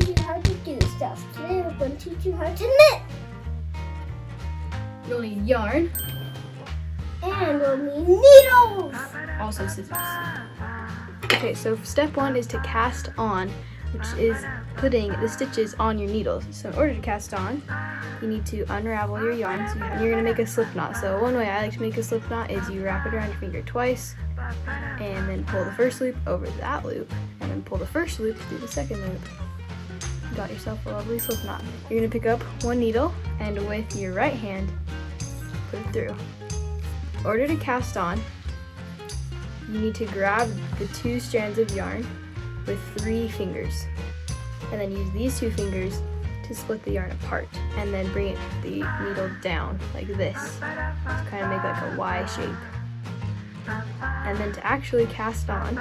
teach you how to do stuff. Today we're going to teach you how to knit. You'll need yarn. And we'll need needles. Also scissors. Okay, so step one is to cast on, which is putting the stitches on your needles. So in order to cast on, you need to unravel your yarn. So you're going to make a slip knot. So one way I like to make a slip knot is you wrap it around your finger twice, and then pull the first loop over that loop, and then pull the first loop through the second loop. You got yourself a lovely slip knot. You're going to pick up one needle, and with your right hand, put it through. In order to cast on, you need to grab the 2 strands of yarn with 3 fingers, and then use these 2 fingers to split the yarn apart, and then bring the needle down like this to kind of make like a Y shape. And then to actually cast on,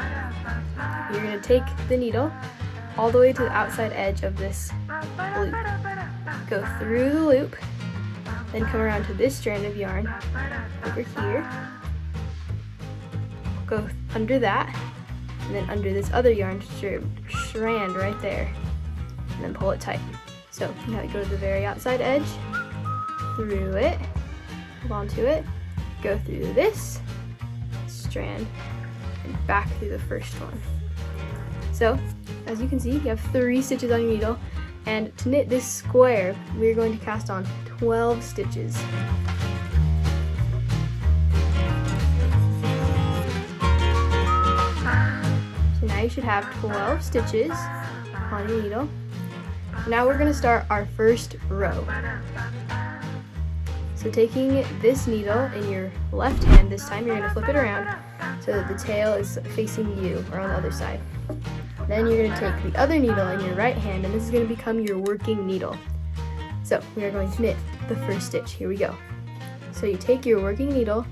you're going to take the needle all the way to the outside edge of this loop, go through the loop, then come around to this strand of yarn over here, go under that, and then under this other yarn strand right there, and then pull it tight. So now you go to the very outside edge, through it, hold on to it, go through this strand, and back through the first one. So as you can see, you have 3 stitches on your needle, and to knit this square, we're going to cast on 12 stitches. So now you should have 12 stitches on your needle. Now we're going to start our first row. So taking this needle in your left hand this time, you're going to flip it around so that the tail is facing you or on the other side. Then you're going to take the other needle in your right hand, and this is going to become your working needle. So we are going to knit the first stitch. Here we go. So you take your working needle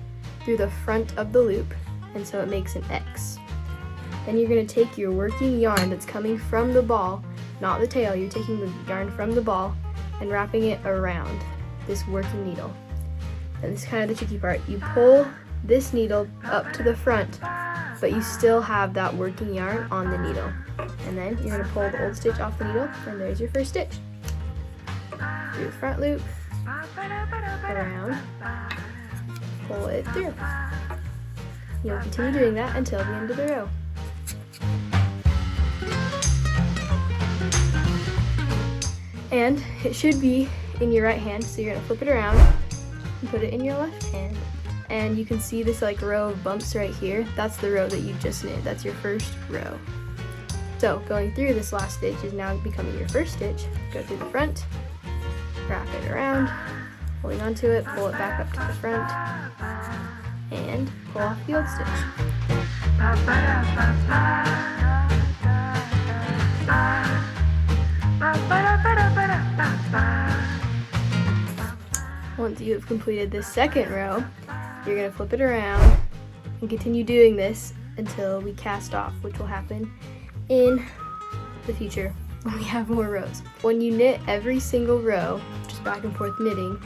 through the front of the loop, and so it makes an X. Then you're going to take your working yarn that's coming from the ball, not the tail, you're taking the yarn from the ball and wrapping it around this working needle. And this is kind of the tricky part. You pull this needle up to the front, but you still have that working yarn on the needle. And then you're going to pull the old stitch off the needle, and there's your first stitch. Through the front loop, around, pull it through. You'll continue doing that until the end of the row. And it should be in your right hand, so you're going to flip it around and put it in your left hand. And you can see this like row of bumps right here. That's the row that you just knit. That's your first row. So going through this last stitch is now becoming your first stitch. Go through the front, wrap it around, holding onto it, pull it back up to the front, and pull off the old stitch. Once you have completed this second row, you're going to flip it around and continue doing this until we cast off, which will happen in the future when we have more rows. When you knit every single row, just back and forth knitting,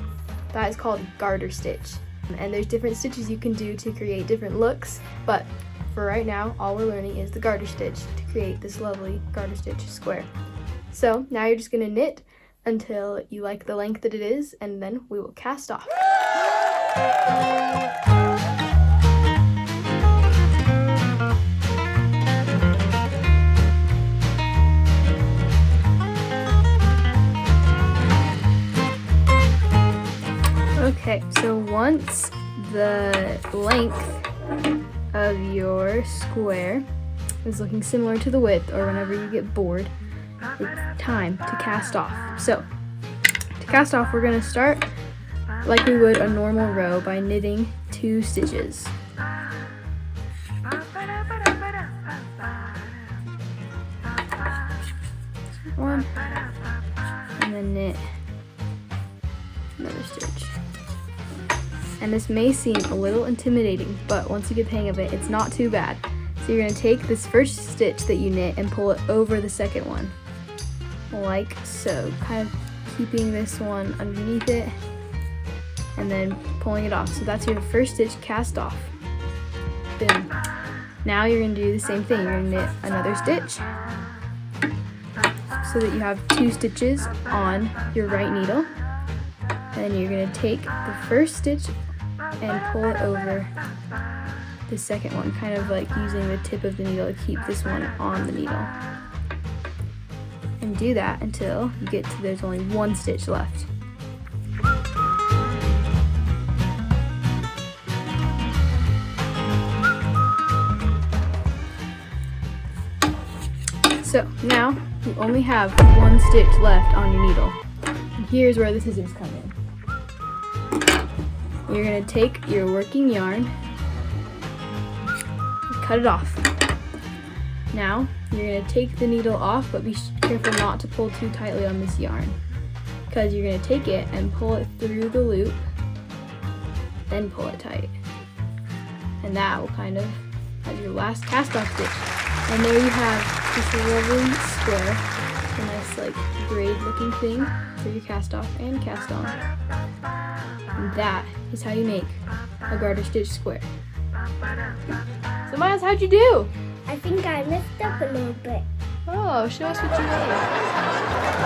that is called garter stitch. And there's different stitches you can do to create different looks, but for right now, all we're learning is the garter stitch to create this lovely garter stitch square. So now you're just going to knit until you like the length that it is, and then we will cast off. Okay, so once the length of your square is looking similar to the width, or whenever you get bored, it's time to cast off. So to cast off, we're going to start like we would a normal row by knitting 2 stitches. One, and then knit another stitch. And this may seem a little intimidating, but once you get the hang of it, it's not too bad. So you're going to take this first stitch that you knit and pull it over the second one, like so, kind of keeping this one underneath it and then pulling it off. So that's your first stitch cast off. Boom. Now you're going to do the same thing. You're going to knit another stitch. so that you have 2 stitches on your right needle. And you're going to take the first stitch and pull it over the second one, kind of like using the tip of the needle to keep this one on the needle. And do that until you get to there's only 1 stitch left. So now you only have 1 stitch left on your needle. And here's where the scissors come in. You're going to take your working yarn, cut it off. Now you're going to take the needle off, but be careful not to pull too tightly on this yarn, because you're going to take it and pull it through the loop, then pull it tight. And that will kind of have your last cast off stitch. And there you have this lovely square, a nice like braid looking thing for your cast off and cast on. And that is how you make a garter stitch square. So Miles, how'd you do? I think I messed up a little bit. Oh, show us what you made.